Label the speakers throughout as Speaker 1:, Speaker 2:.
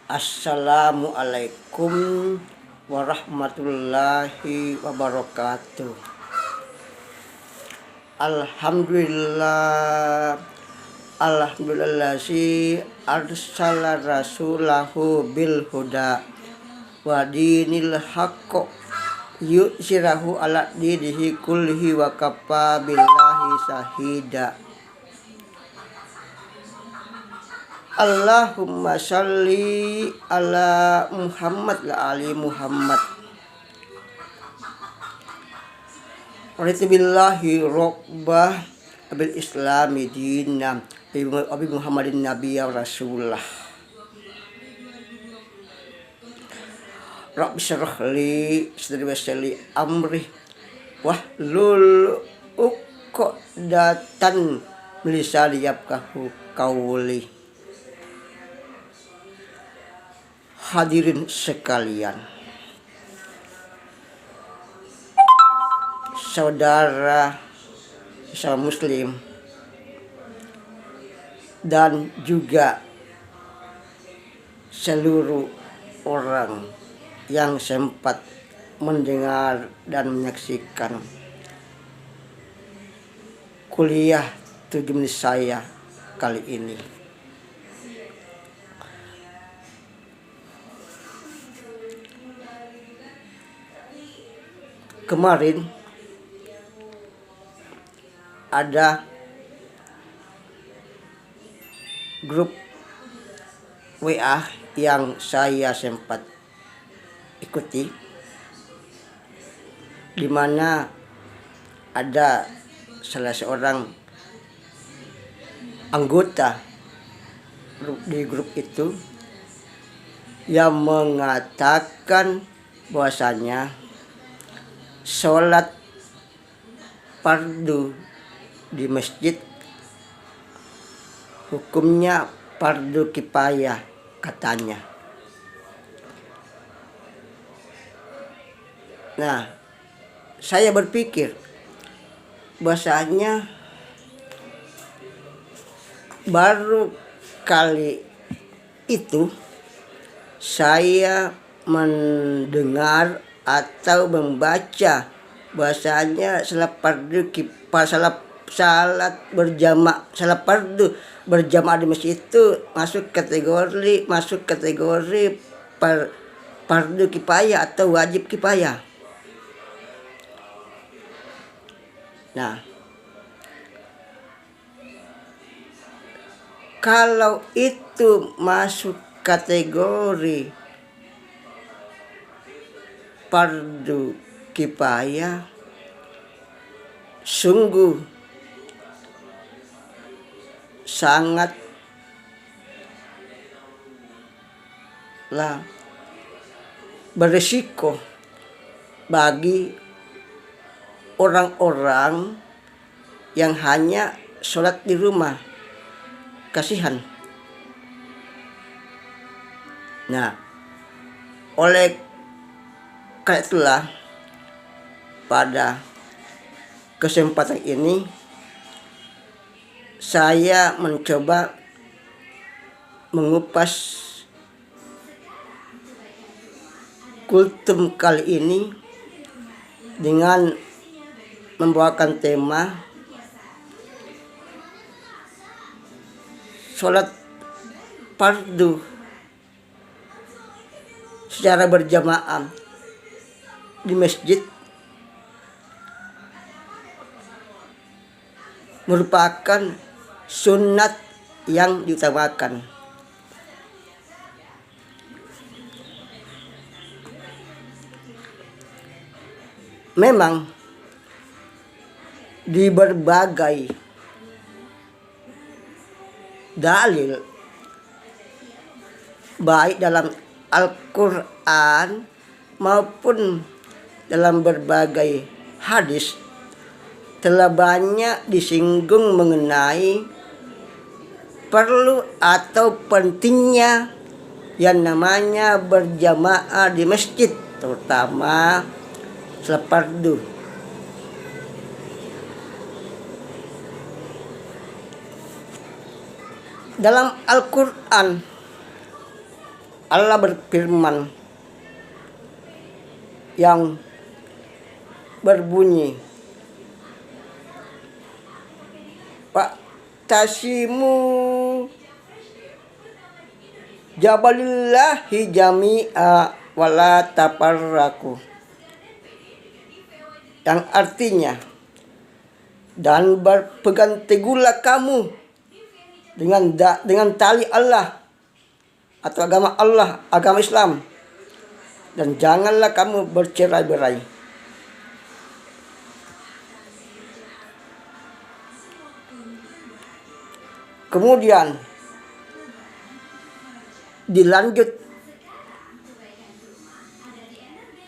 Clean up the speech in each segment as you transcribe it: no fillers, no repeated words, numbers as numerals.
Speaker 1: Assalamualaikum warahmatullahi wabarakatuh. Alhamdulillahi arsala rasulahu bil huda wa dinil haqq yu'sirahu ala dinihi kullihi wa kafa billahi sahida. Allahumma sholli ala Muhammad wa ali Muhammad. Raditu billahi rabbah bil islami dinam Abi Muhammadin nabiyya rasulullah. Rabbi syrah li sadri wa yassir li amri wahlul 'uqdatan min lisani yafqahu qawli. Hadirin sekalian, saudara muslim dan juga seluruh orang yang sempat mendengar dan menyaksikan kuliah 7 menit saya kali ini. Kemarin ada grup WA yang saya sempat ikuti, di mana ada salah seorang anggota di grup itu yang mengatakan bahwasanya sholat fardu di masjid hukumnya fardu kifayah katanya. Nah, saya berpikir bahwasanya baru kali itu saya mendengar atau membaca bahasanya salat fardu berjamaah di masjid itu masuk kategori fardu kifayah atau wajib kifayah. Nah, kalau itu masuk kategori fardu kifayah, sungguh sangatlah berisiko bagi orang-orang yang hanya sholat di rumah. Kasihan. Nah, oleh karena itulah pada kesempatan ini saya mencoba mengupas kultum kali ini dengan membawakan tema sholat fardu secara berjamaah di masjid merupakan sunnat yang diutamakan. Memang di berbagai dalil baik dalam Al-Quran maupun dalam berbagai hadis telah banyak disinggung mengenai perlu atau pentingnya yang namanya berjamaah di masjid, terutama salat fardu. Dalam Al-Quran Allah berfirman yang berbunyi, Pak tasimu jabalillahi jami'a wala tafarraku, yang artinya, dan berpegang teguhlah kamu dengan tali Allah atau agama Allah, agama Islam, dan janganlah kamu bercerai-berai. Kemudian dilanjut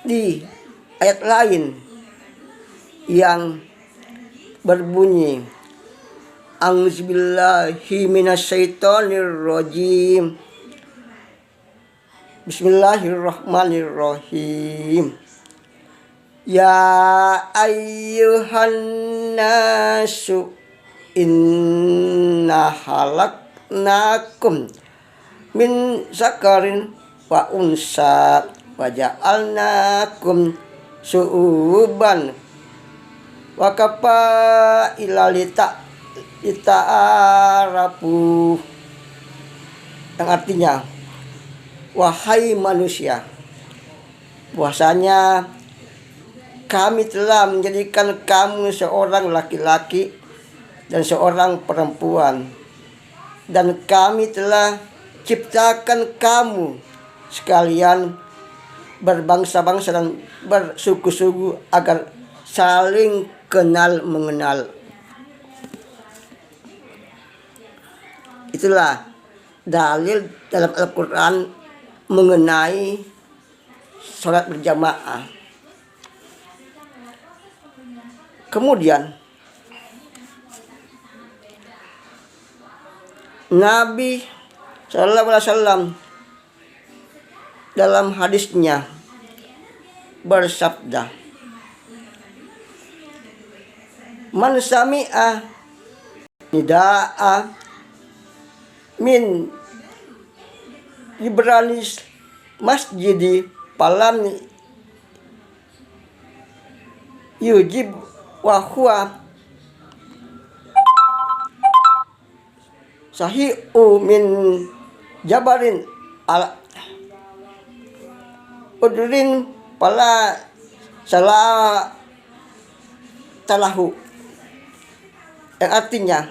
Speaker 1: di ayat lain yang berbunyi, A'udzubillahi minasyaitonirrajim. Bismillahirrahmanirrahim. Ya ayyuhan nasu inna halaknakum min zakarin wa unsa wa ja'alnakum syu'uban wa qabaila lita'arafu, yang artinya, wahai manusia, bahwasanya kami telah menjadikan kamu seorang laki-laki dan seorang perempuan, dan kami telah ciptakan kamu sekalian berbangsa-bangsa dan bersuku-suku agar saling kenal mengenal. Itulah dalil dalam Al-Quran mengenai sholat berjamaah. Kemudian Nabi Sallallahu Alaihi Wasallam dalam hadisnya bersabda, Man sami'a nida'a min ibranis masjidi palam yujib wa huwa sahi'u min jabarin ala udrin pala salah talahu, yang artinya,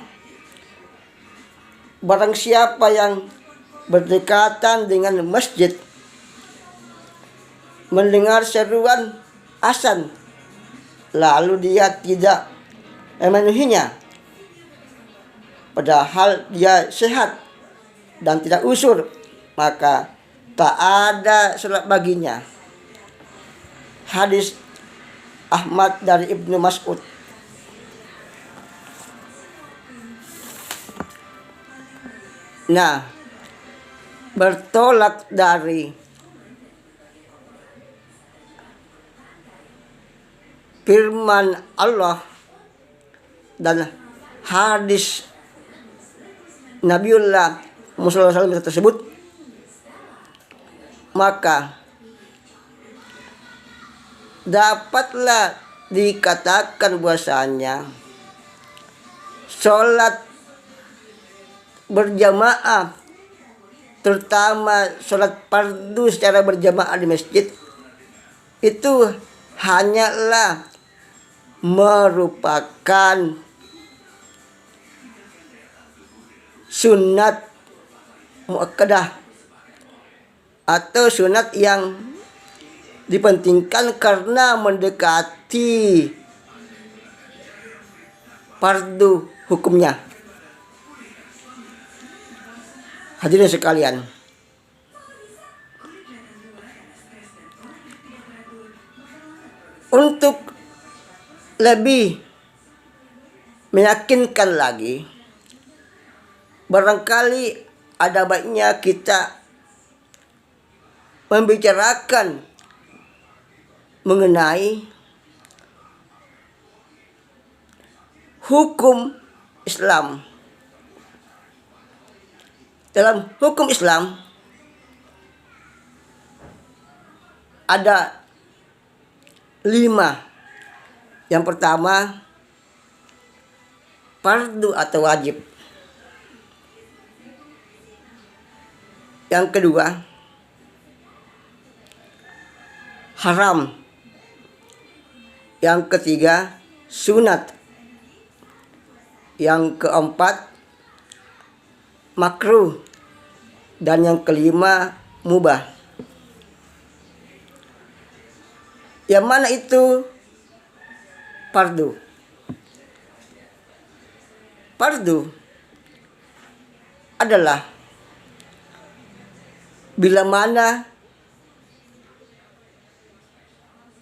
Speaker 1: barang siapa yang berdekatan dengan masjid mendengar seruan azan lalu dia tidak memenuhinya, padahal dia sehat dan tidak usur, maka tak ada salat baginya. Hadis Ahmad dari Ibnu Mas'ud. Nah, bertolak dari firman Allah dan hadis Nabiullah Muhammad SAW tersebut, maka dapatlah dikatakan bahwasanya sholat berjamaah, terutama sholat fardu secara berjamaah di masjid, itu hanyalah merupakan sunat muakkadah atau sunat yang dipentingkan karena mendekati fardu hukumnya. Hadirin sekalian, untuk lebih meyakinkan lagi, barangkali ada baiknya kita membicarakan mengenai hukum Islam. Dalam hukum Islam, ada 5. Yang pertama, fardu atau wajib. Yang kedua, haram. Yang ketiga, sunat. Yang keempat, makruh. Dan yang kelima, mubah. Yang mana itu fardu? Fardu adalah bila mana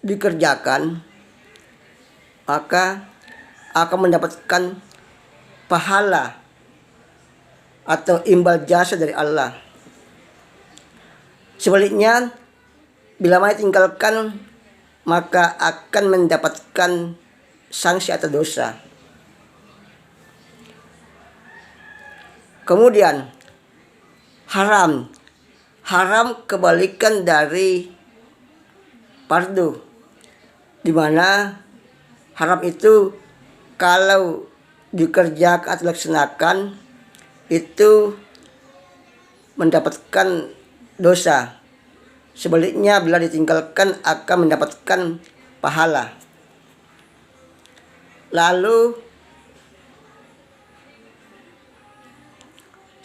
Speaker 1: dikerjakan maka akan mendapatkan pahala atau imbal jasa dari Allah. Sebaliknya, bila mana tinggalkan maka akan mendapatkan sanksi atau dosa. Kemudian haram. Haram kebalikan dari fardu. Di mana haram itu kalau dikerjakan atau dilaksanakan itu mendapatkan dosa. Sebaliknya bila ditinggalkan akan mendapatkan pahala. Lalu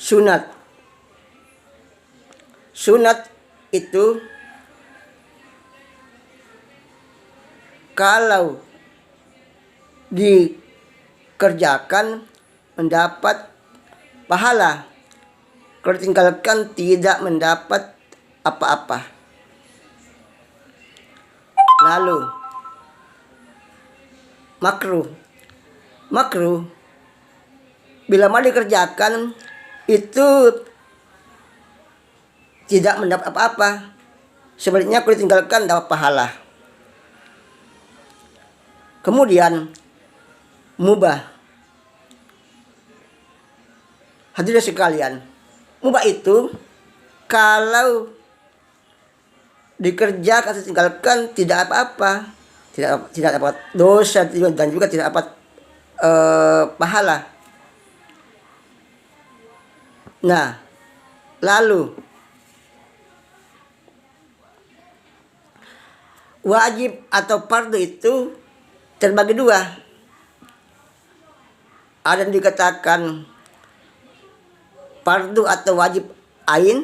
Speaker 1: sunat. Sunat itu kalau dikerjakan mendapat pahala, kalau ditinggalkan tidak mendapat apa-apa. Lalu makruh. Makruh bila mau dikerjakan itu tidak mendapat apa-apa. Sebaliknya kalau ditinggalkan dapat pahala. Kemudian mubah. Hadirin sekalian, mubah itu kalau dikerjakan atau ditinggalkan tidak apa-apa, tidak dapat dosa dan juga tidak dapat pahala. Nah, lalu wajib atau fardu itu terbagi 2. Ada yang dikatakan fardu atau wajib ain,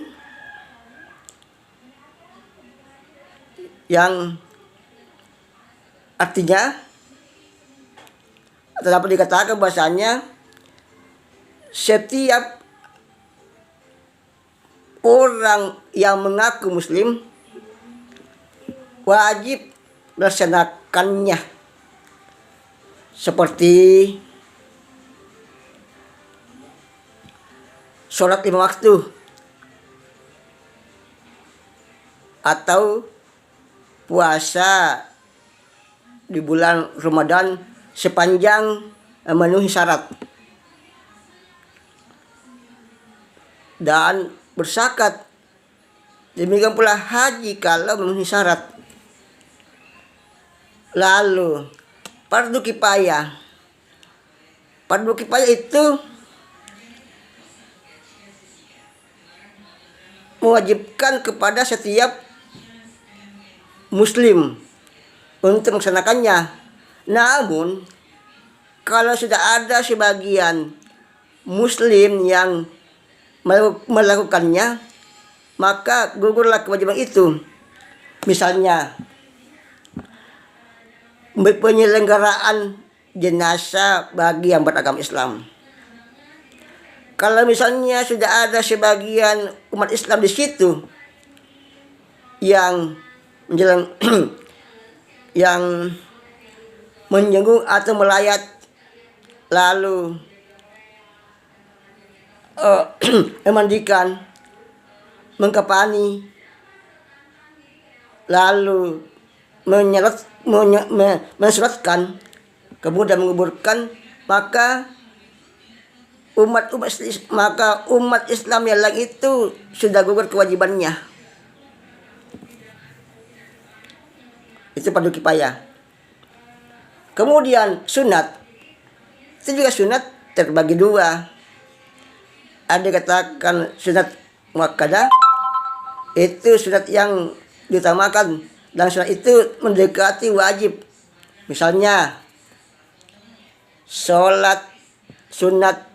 Speaker 1: yang artinya atau dapat dikatakan bahasanya setiap orang yang mengaku muslim wajib melaksanakannya, seperti sholat 5 waktu atau puasa di bulan Ramadan sepanjang memenuhi syarat, dan berzakat. Demikian pula haji kalau memenuhi syarat. Lalu fardu kifayah. Fardu kifayah itu mewajibkan kepada setiap muslim untuk melaksanakannya. Namun kalau sudah ada sebagian muslim yang melakukannya, maka gugurlah kewajiban itu. Misalnya penyelenggaraan jenazah bagi yang beragama Islam. Kalau misalnya sudah ada sebagian umat Islam di situ yang yang menyenggung atau melayat, lalu memandikan, mengkafani, lalu mensuratkan, kemudian menguburkan, maka umat Islam yang lain itu sudah gugur kewajibannya. itu fardu kifayah. Kemudian sunat, itu juga sunat terbagi dua. Ada dikatakan sunat muakkadah, itu sunat yang diutamakan, dan sunat itu mendekati wajib. Misalnya sholat sunat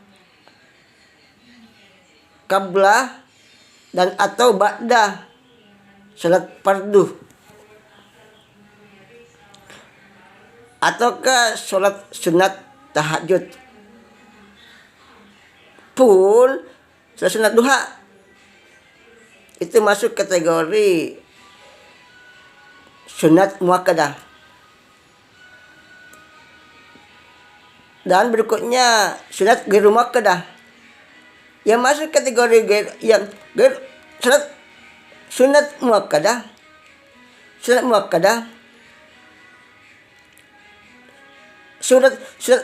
Speaker 1: qablah dan atau ba'da sholat fardu, ataukah sholat sunat tahajud pun sholat sunat duha, itu masuk kategori sunat muakkadah. Dan berikutnya sunat ghairu muakkadah, yang masuk kategori sunat muakkadah. Sunat muakkadah, sunat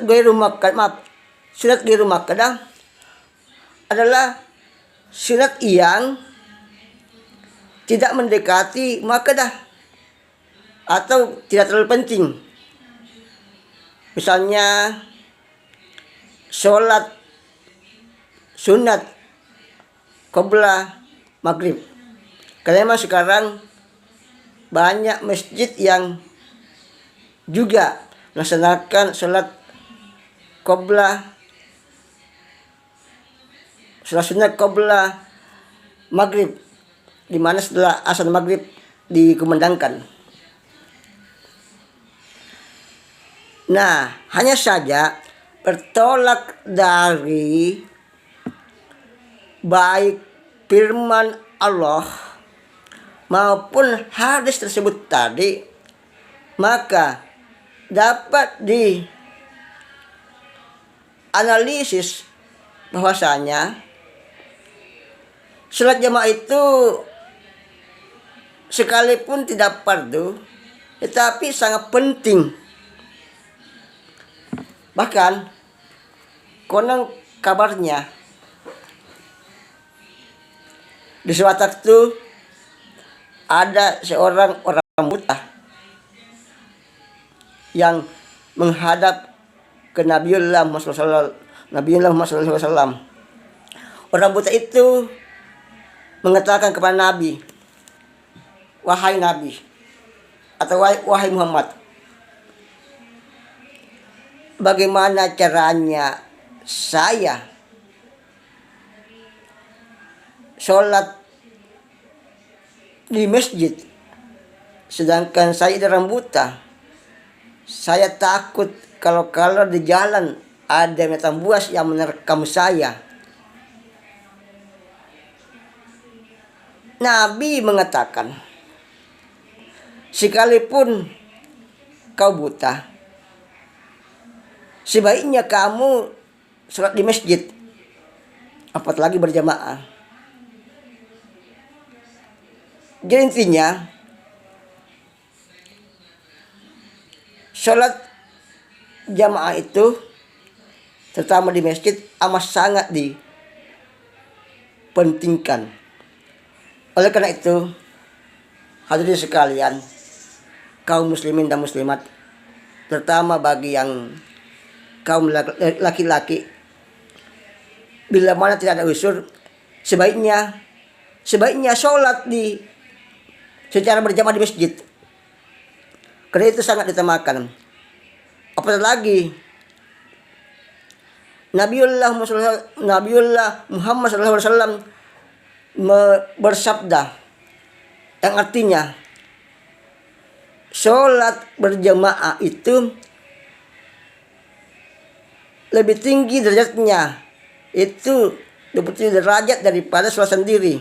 Speaker 1: ghairu muakkadah, sunat ghairu muakkadah adalah sunat yang tidak mendekati muakkadah atau tidak terlalu penting. Misalnya sholat sunat qablah maghrib. Karena memang sekarang banyak masjid yang juga melaksanakan sholat qablah, sholat sunat qablah maghrib, di mana setelah azan maghrib dikumandangkan. Nah, hanya saja bertolak dari baik firman Allah maupun hadis tersebut tadi, maka dapat dianalisis bahwasanya sholat jamaah itu sekalipun tidak fardu, tetapi sangat penting. Bahkan konon kabarnya di suatu waktu ada seorang orang buta yang menghadap ke Nabiullah Muhammad SAW. Orang buta itu mengatakan kepada Nabi, "Wahai Nabi," atau "Wahai Muhammad, bagaimana caranya saya sholat di masjid sedangkan saya orang buta? Saya takut kalau di jalan ada binatang buas yang menerkam saya." Nabi mengatakan, sekalipun kau buta, sebaiknya kamu sholat di masjid, apalagi berjamaah. Jadi intinya, sholat jamaah itu, terutama di masjid, amat sangat dipentingkan. Oleh karena itu, hadirin sekalian, kaum muslimin dan muslimat, terutama bagi yang kaum laki-laki, bila mana tidak ada udzur, sebaiknya sholat secara berjamaah di masjid, karena itu sangat ditamakan. Apalagi Nabiullah Muhammad SAW bersabda yang artinya sholat berjamaah itu lebih tinggi derajatnya, itu 27 derajat daripada sholat sendiri.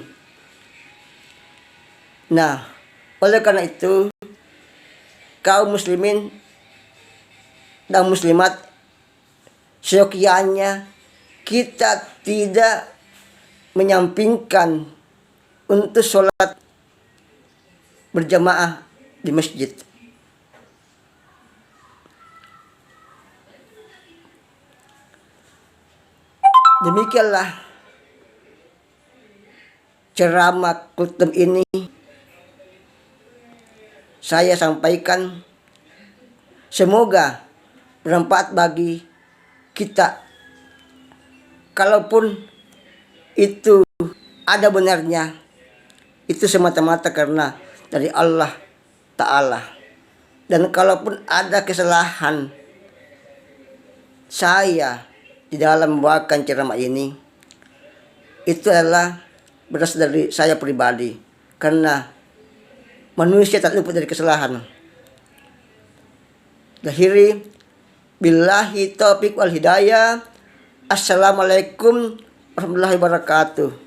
Speaker 1: Nah, oleh karena itu, kaum muslimin dan muslimat, seyogyanya kita tidak menyampingkan untuk sholat berjamaah di masjid. Demikianlah ceramah kultum ini. saya sampaikan. Semoga bermanfaat bagi kita. Kalaupun itu ada benarnya, itu semata-mata karena dari Allah Ta'ala. Dan kalaupun ada kesalahan saya di dalam membawakan ceramah ini, itu adalah berasal dari saya pribadi, karena manusia tak luput dari kesalahan. Akhiri, billahi taufiq wal hidayah. Assalamualaikum warahmatullahi wabarakatuh.